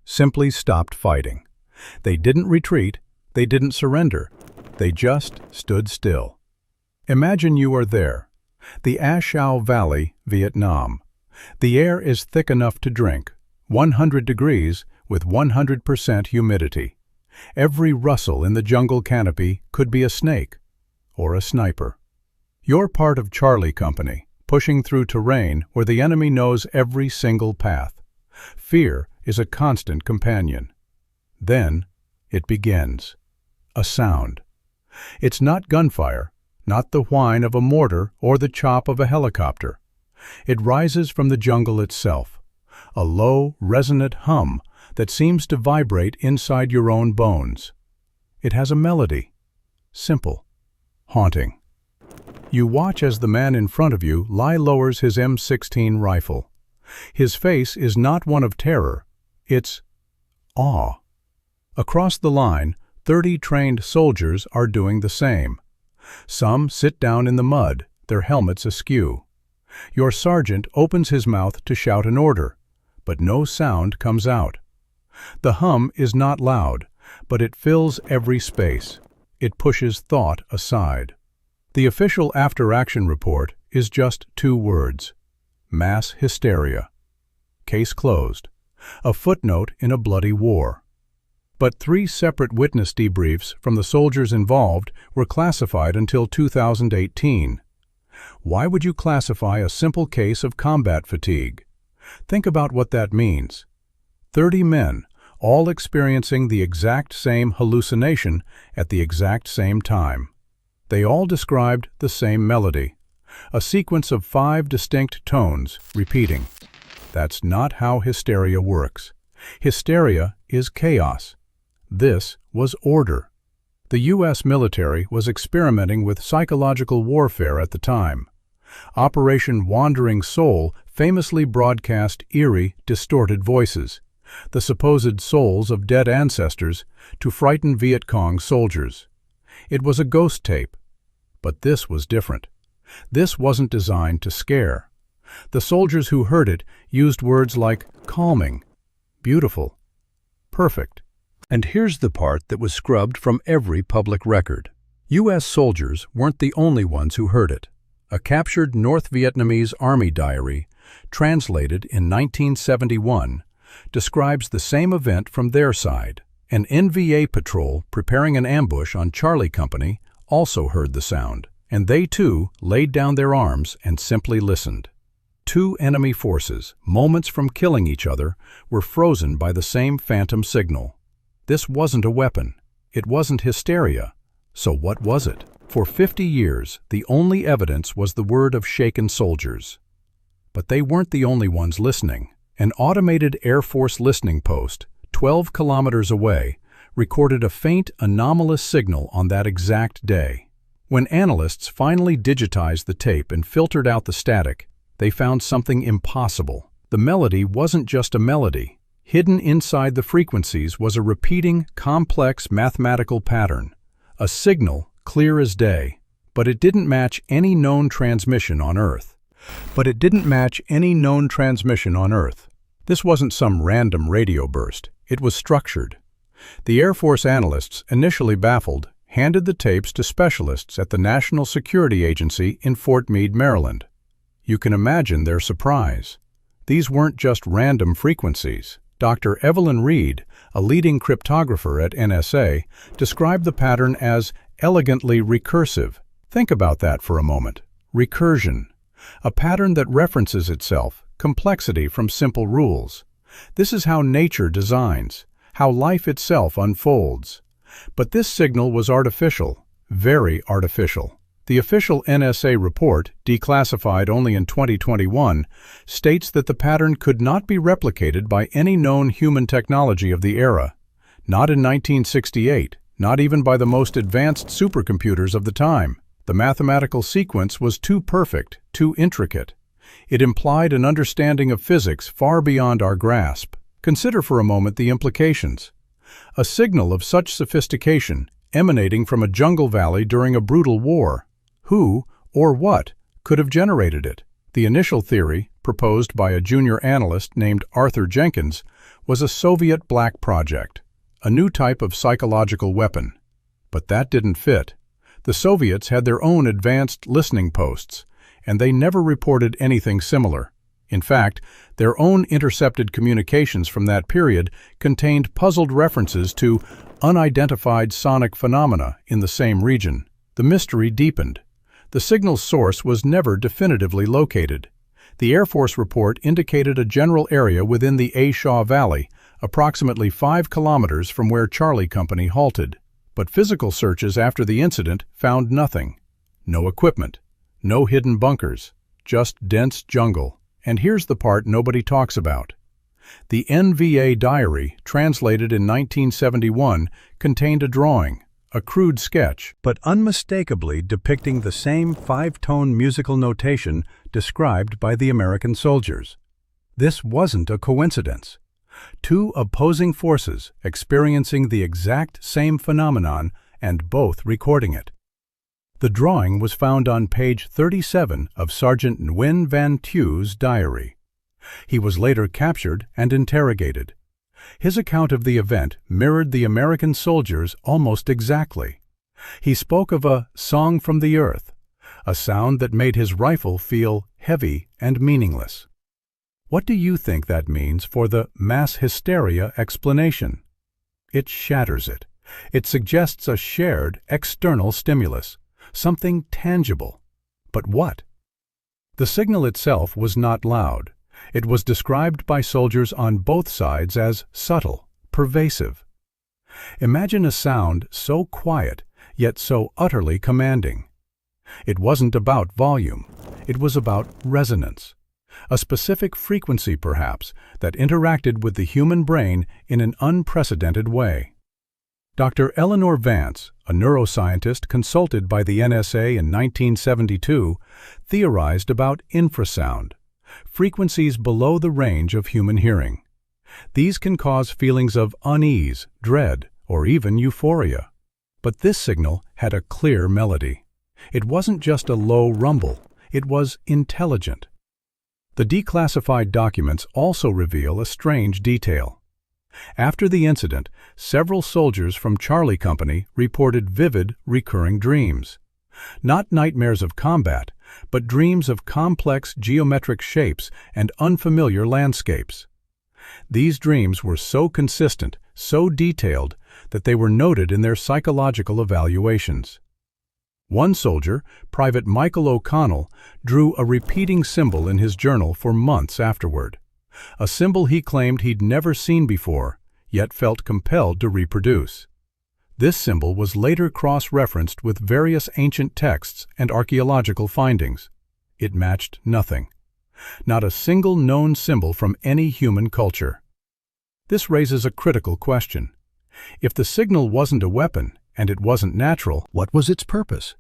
simply stopped fighting. They didn't retreat, they didn't surrender, they just stood still. Imagine you are there, the A Shau Valley, Vietnam. The air is thick enough to drink, 100 degrees with 100% humidity. Every rustle in the jungle canopy could be a snake or a sniper. You're part of Charlie Company, pushing through terrain where the enemy knows every single path. Fear is a constant companion. Then it begins. A sound. It's not gunfire, not the whine of a mortar or the chop of a helicopter. It rises from the jungle itself, a low, resonant hum that seems to vibrate inside your own bones. It has a melody, simple, haunting. You watch as the man in front of you lowers his M16 rifle. His face is not one of terror, it's awe. Across the line, 30 trained soldiers are doing the same. Some sit down in the mud, their helmets askew. Your sergeant opens his mouth to shout an order, but no sound comes out. The hum is not loud, but it fills every space. It pushes thought aside. The official after-action report is just 2 words: mass hysteria. Case closed. A footnote in a bloody war. But 3 separate witness debriefs from the soldiers involved were classified until 2018. Why would you classify a simple case of combat fatigue? Think about what that means. 30 men, all experiencing the exact same hallucination at the exact same time. They all described the same melody, a sequence of 5 distinct tones repeating. That's not how hysteria works. Hysteria is chaos. This was order. The U.S. military was experimenting with psychological warfare at the time. Operation Wandering Soul famously broadcast eerie, distorted voices, the supposed souls of dead ancestors, to frighten Viet Cong soldiers. It was a ghost tape. But this was different. This wasn't designed to scare. The soldiers who heard it used words like calming, beautiful, perfect. And here's the part that was scrubbed from every public record. U.S. soldiers weren't the only ones who heard it. A captured North Vietnamese Army diary, translated in 1971, describes the same event from their side. An NVA patrol preparing an ambush on Charlie Company also heard the sound, and they too laid down their arms and simply listened. 2 enemy forces, moments from killing each other, were frozen by the same phantom signal. This wasn't a weapon. It wasn't hysteria. So what was it? For 50 years, the only evidence was the word of shaken soldiers. But they weren't the only ones listening. An automated Air Force listening post, 12 kilometers away, recorded a faint, anomalous signal on that exact day. When analysts finally digitized the tape and filtered out the static, they found something impossible. The melody wasn't just a melody. Hidden inside the frequencies was a repeating, complex mathematical pattern, a signal clear as day, but it didn't match any known transmission on Earth. This wasn't some random radio burst. It was structured. The Air Force analysts, initially baffled, handed the tapes to specialists at the National Security Agency in Fort Meade, Maryland. You can imagine their surprise. These weren't just random frequencies. Dr. Evelyn Reed, a leading cryptographer at NSA, described the pattern as elegantly recursive. Think about that for a moment. Recursion. A pattern that references itself, complexity from simple rules. This is how nature designs, how life itself unfolds. But this signal was artificial, very artificial. The official NSA report, declassified only in 2021, states that the pattern could not be replicated by any known human technology of the era. Not in 1968, not even by the most advanced supercomputers of the time. The mathematical sequence was too perfect, too intricate. It implied an understanding of physics far beyond our grasp. Consider for a moment the implications. A signal of such sophistication emanating from a jungle valley during a brutal war. Who, or what, could have generated it? The initial theory, proposed by a junior analyst named Arthur Jenkins, was a Soviet black project, a new type of psychological weapon. But that didn't fit. The Soviets had their own advanced listening posts, and they never reported anything similar. In fact, their own intercepted communications from that period contained puzzled references to unidentified sonic phenomena in the same region. The mystery deepened. The signal's source was never definitively located. The Air Force report indicated a general area within the A. Shaw Valley, approximately 5 kilometers from where Charlie Company halted. But physical searches after the incident found nothing. No equipment, no hidden bunkers, just dense jungle. And here's the part nobody talks about. The NVA diary, translated in 1971, contained a drawing, a crude sketch, but unmistakably depicting the same 5-tone musical notation described by the American soldiers. This wasn't a coincidence. Two opposing forces experiencing the exact same phenomenon and both recording it. The drawing was found on page 37 of Sergeant Nguyen Van Thu's diary. He was later captured and interrogated. His account of the event mirrored the American soldiers almost exactly. He spoke of a song from the earth, a sound that made his rifle feel heavy and meaningless. What do you think that means for the mass hysteria explanation? It shatters it. It suggests a shared external stimulus, something tangible. But what? The signal itself was not loud. It was described by soldiers on both sides as subtle, pervasive. Imagine a sound so quiet, yet so utterly commanding. It wasn't about volume. It was about resonance. A specific frequency, perhaps, that interacted with the human brain in an unprecedented way. Dr. Eleanor Vance, a neuroscientist consulted by the NSA in 1972, theorized about infrasound, frequencies below the range of human hearing. These can cause feelings of unease, dread, or even euphoria. But this signal had a clear melody. It wasn't just a low rumble, it was intelligent. The declassified documents also reveal a strange detail. After the incident, several soldiers from Charlie Company reported vivid, recurring dreams. Not nightmares of combat, but dreams of complex geometric shapes and unfamiliar landscapes. These dreams were so consistent, so detailed, that they were noted in their psychological evaluations. One soldier, Private Michael O'Connell, drew a repeating symbol in his journal for months afterward. A symbol he claimed he'd never seen before, yet felt compelled to reproduce. This symbol was later cross-referenced with various ancient texts and archaeological findings. It matched nothing. Not a single known symbol from any human culture. This raises a critical question. If the signal wasn't a weapon, and it wasn't natural, what was its purpose?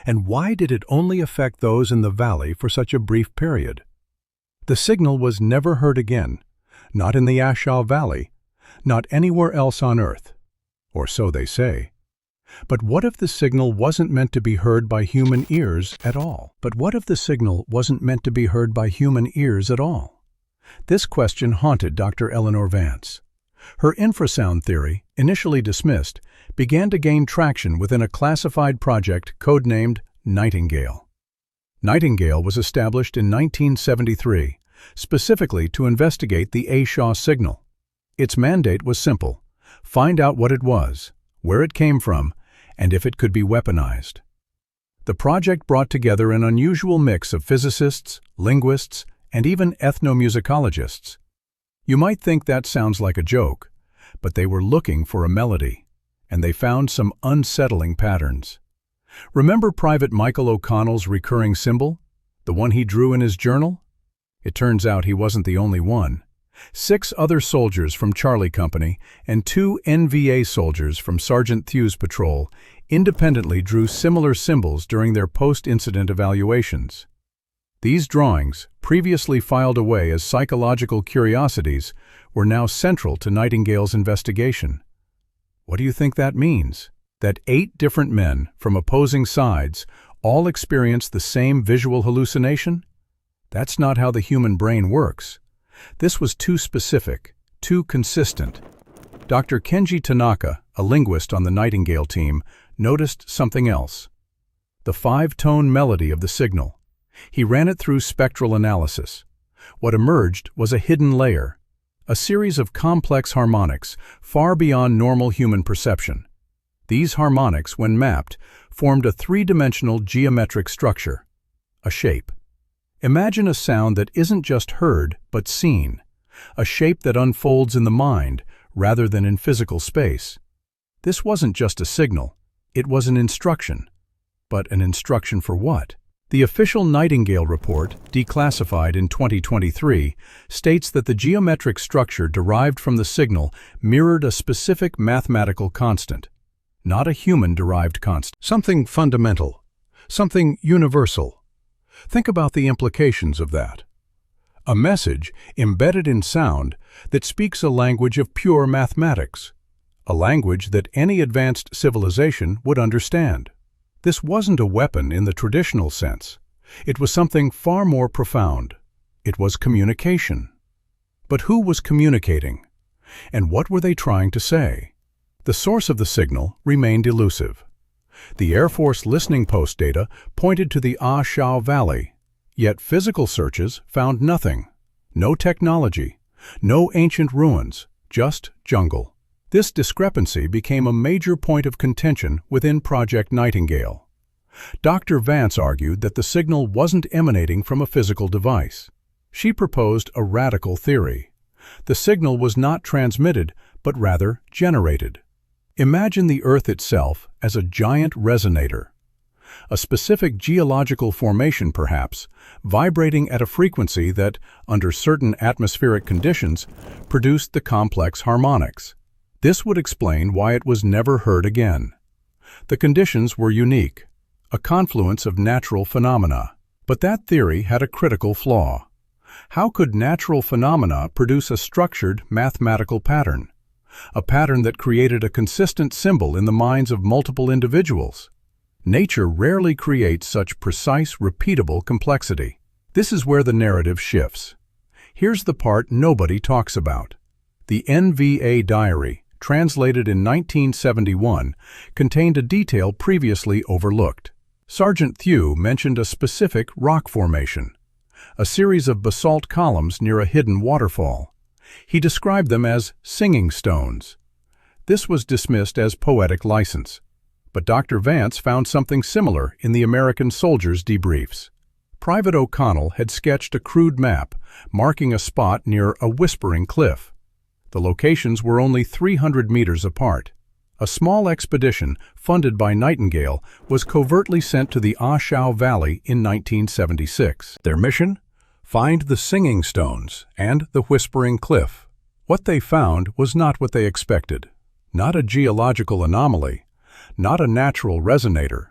And why did it only affect those in the valley for such a brief period? The signal was never heard again, not in the A. Shaw Valley, not anywhere else on Earth. Or so they say. But what if the signal wasn't meant to be heard by human ears at all? This question haunted Dr. Eleanor Vance. Her infrasound theory, initially dismissed, began to gain traction within a classified project codenamed Nightingale. Nightingale was established in 1973, specifically to investigate the A. Shaw signal. Its mandate was simple: find out what it was, where it came from, and if it could be weaponized. The project brought together an unusual mix of physicists, linguists, and even ethnomusicologists. You might think that sounds like a joke, but they were looking for a melody, and they found some unsettling patterns. Remember Private Michael O'Connell's recurring symbol, the one he drew in his journal? It turns out he wasn't the only one. 6 other soldiers from Charlie Company and 2 NVA soldiers from Sergeant Thu's patrol independently drew similar symbols during their post-incident evaluations. These drawings, previously filed away as psychological curiosities, were now central to Nightingale's investigation. What do you think that means? That 8 different men from opposing sides all experienced the same visual hallucination? That's not how the human brain works. This was too specific, too consistent. Dr. Kenji Tanaka, a linguist on the Nightingale team, noticed something else. The five-tone melody of the signal. He ran it through spectral analysis. What emerged was a hidden layer, a series of complex harmonics far beyond normal human perception. These harmonics, when mapped, formed a three-dimensional geometric structure, a shape. Imagine a sound that isn't just heard, but seen, a shape that unfolds in the mind rather than in physical space. This wasn't just a signal, it was an instruction. But an instruction for what? The official Nightingale report, declassified in 2023, states that the geometric structure derived from the signal mirrored a specific mathematical constant, not a human-derived constant. Something fundamental, something universal. Think about the implications of that. A message embedded in sound that speaks a language of pure mathematics, a language that any advanced civilization would understand. This wasn't a weapon in the traditional sense. It was something far more profound. It was communication. But who was communicating? And what were they trying to say? The source of the signal remained elusive. The Air Force listening post data pointed to the Ah Chau Valley, yet physical searches found nothing. No technology, no ancient ruins, just jungle. This discrepancy became a major point of contention within Project Nightingale. Dr. Vance argued that the signal wasn't emanating from a physical device. She proposed a radical theory. The signal was not transmitted, but rather generated. Imagine the Earth itself as a giant resonator. A specific geological formation, perhaps, vibrating at a frequency that, under certain atmospheric conditions, produced the complex harmonics. This would explain why it was never heard again. The conditions were unique, a confluence of natural phenomena. But that theory had a critical flaw. How could natural phenomena produce a structured mathematical pattern? A pattern that created a consistent symbol in the minds of multiple individuals? Nature rarely creates such precise, repeatable complexity. This is where the narrative shifts. Here's the part nobody talks about. The NVA diary, translated in 1971, contained a detail previously overlooked. Sergeant Thew mentioned a specific rock formation, a series of basalt columns near a hidden waterfall. He described them as singing stones. This was dismissed as poetic license, but Dr. Vance found something similar in the American soldiers' debriefs. Private O'Connell had sketched a crude map marking a spot near a whispering cliff. The locations were only 300 meters apart. A small expedition, funded by Nightingale, was covertly sent to the Ah Chau Valley in 1976. Their mission? Find the singing stones and the whispering cliff. What they found was not what they expected. Not a geological anomaly, not a natural resonator.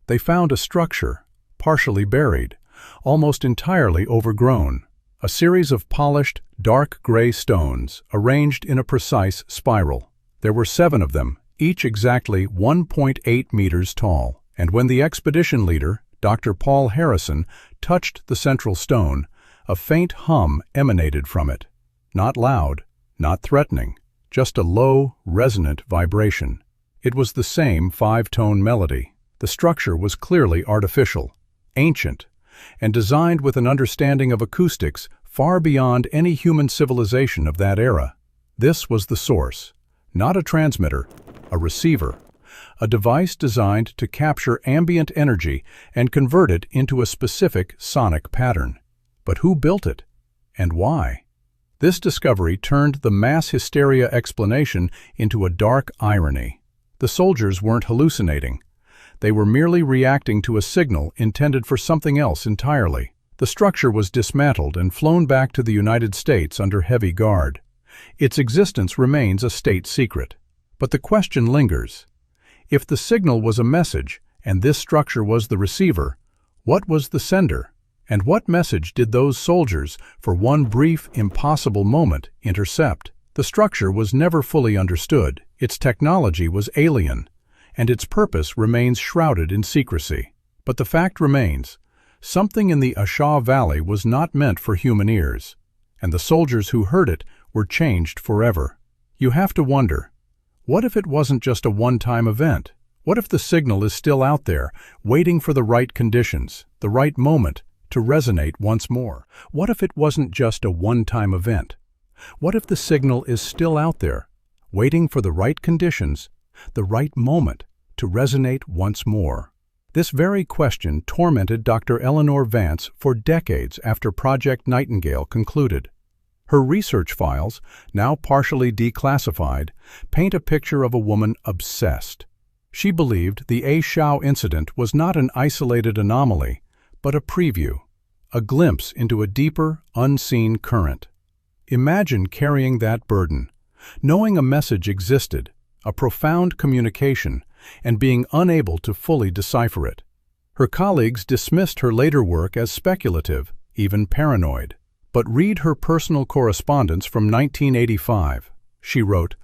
They found a structure, partially buried, almost entirely overgrown. A series of polished, dark gray stones arranged in a precise spiral. There were 7 of them, each exactly 1.8 meters tall. And when the expedition leader, Dr. Paul Harrison, touched the central stone, a faint hum emanated from it. Not loud, not threatening, just a low, resonant vibration. It was the same 5-tone melody. The structure was clearly artificial, ancient, and designed with an understanding of acoustics far beyond any human civilization of that era. This was the source, not a transmitter, a receiver, a device designed to capture ambient energy and convert it into a specific sonic pattern. But who built it, and why? This discovery turned the mass hysteria explanation into a dark irony. The soldiers weren't hallucinating. They were merely reacting to a signal intended for something else entirely. The structure was dismantled and flown back to the United States under heavy guard. Its existence remains a state secret. But the question lingers. If the signal was a message, and this structure was the receiver, what was the sender? And what message did those soldiers, for one brief, impossible moment, intercept? The structure was never fully understood. Its technology was alien, and its purpose remains shrouded in secrecy. But the fact remains, Something in the Ashaw Valley was not meant for human ears, and the soldiers who heard it were changed forever. You have to wonder, what if it wasn't just a one-time event? What if the signal is still out there, waiting for the right conditions, the right moment, to resonate once more? What if it wasn't just a one-time event? What if the signal is still out there, waiting for the right conditions, the right moment, to resonate once more? This very question tormented Dr. Eleanor Vance for decades after Project Nightingale concluded. Her research files, now partially declassified, paint a picture of a woman obsessed. She believed the Ashaw incident was not an isolated anomaly, but a preview, a glimpse into a deeper, unseen current. Imagine carrying that burden, knowing a message existed, a profound communication, and being unable to fully decipher it. Her colleagues dismissed her later work as speculative, even paranoid. But read her personal correspondence from 1985. She wrote,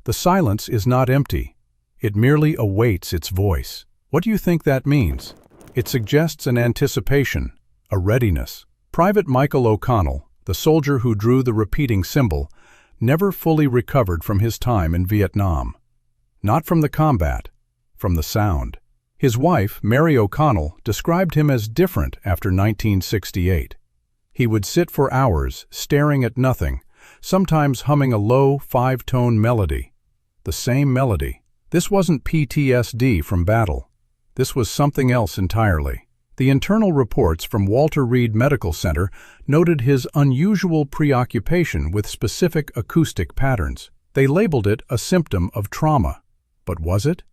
"The silence is not empty. It merely awaits its voice." What do you think that means? It suggests an anticipation, a readiness. Private Michael O'Connell, the soldier who drew the repeating symbol, never fully recovered from his time in Vietnam. Not from the combat, from the sound. His wife, Mary O'Connell, described him as different after 1968. He would sit for hours, staring at nothing, sometimes humming a low, five-tone melody. The same melody. This wasn't PTSD from battle. This was something else entirely. The internal reports from Walter Reed Medical Center noted his unusual preoccupation with specific acoustic patterns. They labeled it a symptom of trauma. But was it?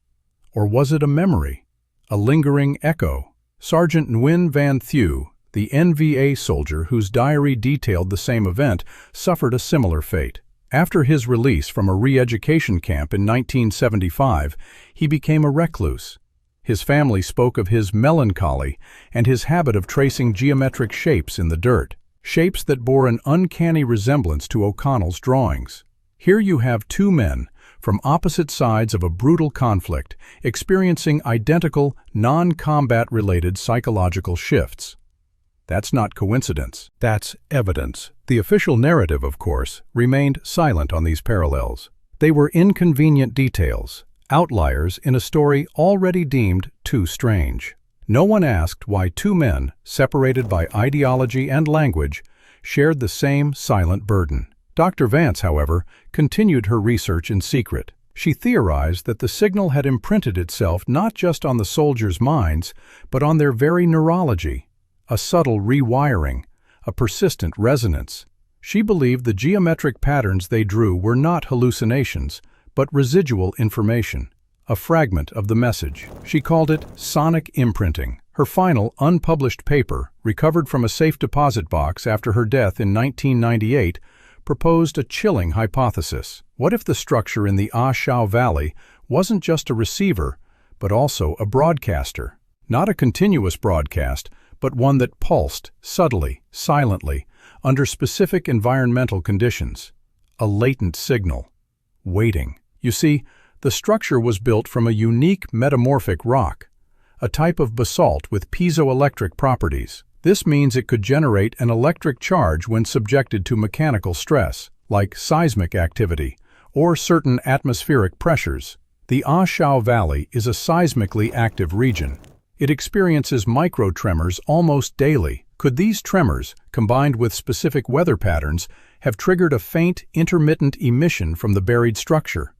Or was it a memory? A lingering echo? Sergeant Nguyen Van Thieu, the NVA soldier whose diary detailed the same event, suffered a similar fate. After his release from a re-education camp in 1975, he became a recluse. His family spoke of his melancholy and his habit of tracing geometric shapes in the dirt, shapes that bore an uncanny resemblance to O'Connell's drawings. Here you have two men, from opposite sides of a brutal conflict, experiencing identical, non-combat-related psychological shifts. That's not coincidence. That's evidence. The official narrative, of course, remained silent on these parallels. They were inconvenient details, outliers in a story already deemed too strange. No one asked why two men, separated by ideology and language, shared the same silent burden. Dr. Vance, however, continued her research in secret. She theorized that the signal had imprinted itself not just on the soldiers' minds, but on their very neurology. A subtle rewiring, a persistent resonance. She believed the geometric patterns they drew were not hallucinations, but residual information, a fragment of the message. She called it sonic imprinting. Her final, unpublished paper, recovered from a safe deposit box after her death in 1998, proposed a chilling hypothesis. What if the structure in the Ashaw Valley wasn't just a receiver, but also a broadcaster? Not a continuous broadcast, but one that pulsed, subtly, silently, under specific environmental conditions. A latent signal. Waiting. You see, the structure was built from a unique metamorphic rock, a type of basalt with piezoelectric properties. This means it could generate an electric charge when subjected to mechanical stress, like seismic activity, or certain atmospheric pressures. The Ashaw Valley is a seismically active region. It experiences microtremors almost daily. Could these tremors, combined with specific weather patterns, have triggered a faint, intermittent emission from the buried structure?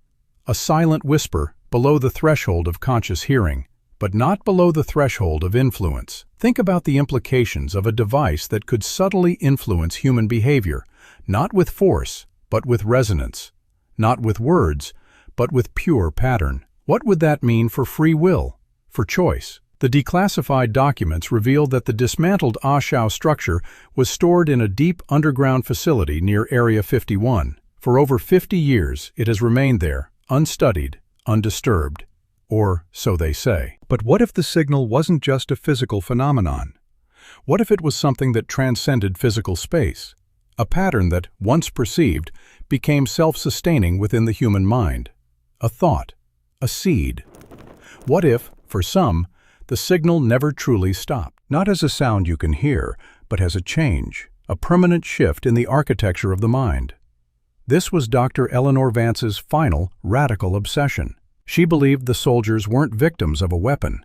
A silent whisper below the threshold of conscious hearing, but not below the threshold of influence. Think about the implications of a device that could subtly influence human behavior, not with force, but with resonance. Not with words, but with pure pattern. What would that mean for free will, for choice? The declassified documents revealed that the dismantled Ashaw structure was stored in a deep underground facility near Area 51. For over 50 years, it has remained there, unstudied, undisturbed. Or so they say. But what if the signal wasn't just a physical phenomenon? What if it was something that transcended physical space? A pattern that, once perceived, became self-sustaining within the human mind? A thought, a seed. What if, for some, The signal never truly stopped, not as a sound you can hear, but as a change, a permanent shift in the architecture of the mind. This was Dr. Eleanor Vance's final, radical obsession. She believed the soldiers weren't victims of a weapon.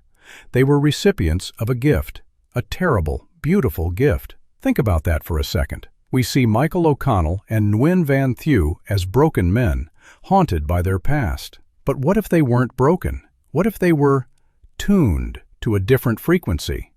They were recipients of a gift, a terrible, beautiful gift. Think about that for a second. We see Michael O'Connell and Nguyen Van Thieu as broken men, haunted by their past. But what if they weren't broken? What if they were tuned to a different frequency?